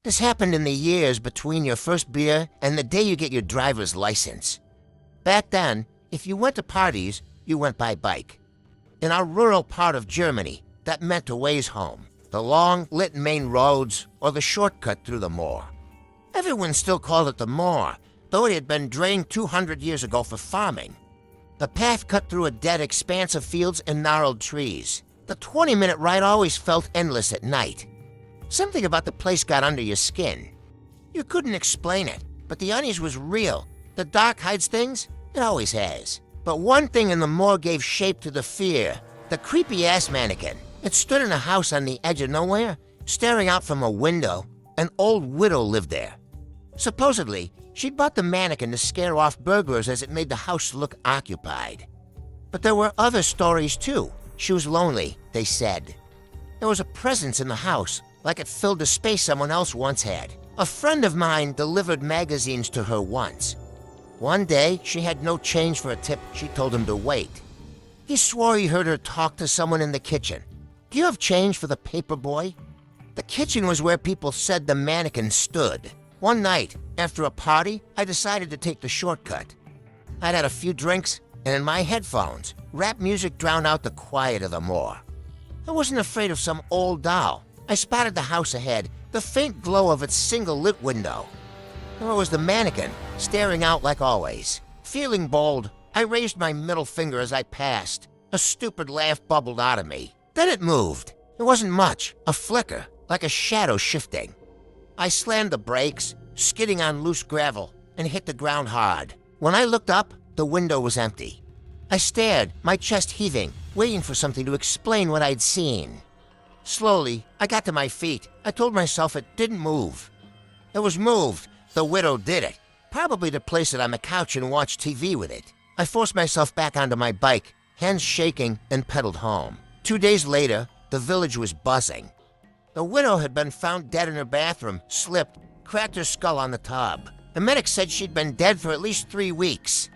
This happened in the years between your first beer and the day you get your driver's license. Back then, if you went to parties, you went by bike. In our rural part of Germany, that meant a ways home, the long, lit main roads, or the shortcut through the moor. Everyone still called it the moor, though it had been drained 200 years ago for farming. The path cut through a dead expanse of fields and gnarled trees. The 20-minute ride always felt endless at night. Something about the place got under your skin. You couldn't explain it, but the unease was real. The dark hides things, it always has. But one thing in the moor gave shape to the fear. The creepy-ass mannequin. It stood in a house on the edge of nowhere, staring out from a window. An old widow lived there. Supposedly, she'd bought the mannequin to scare off burglars as it made the house look occupied. But there were other stories too. She was lonely, they said. There was a presence in the house, like it filled the space someone else once had. A friend of mine delivered magazines to her once. One day, she had no change for a tip. She told him to wait. He swore he heard her talk to someone in the kitchen. Do you have change for the paper boy? The kitchen was where people said the mannequin stood. One night, after a party, I decided to take the shortcut. I'd had a few drinks, and in my headphones, rap music drowned out the quiet of the moor. I wasn't afraid of some old doll. I spotted the house ahead, the faint glow of its single lit window. There was the mannequin, staring out like always. Feeling bold, I raised my middle finger as I passed. A stupid laugh bubbled out of me. Then it moved. It wasn't much, a flicker, like a shadow shifting. I slammed the brakes, skidding on loose gravel, and hit the ground hard. When I looked up, the window was empty. I stared, my chest heaving, waiting for something to explain what I'd seen. Slowly, I got to my feet. I told myself it didn't move. It was moved. The widow did it. Probably to place it on the couch and watch TV with it. I forced myself back onto my bike, hands shaking, and pedaled home. 2 days later, the village was buzzing. The widow had been found dead in her bathroom, slipped, cracked her skull on the tub. The medic said she'd been dead for at least 3 weeks.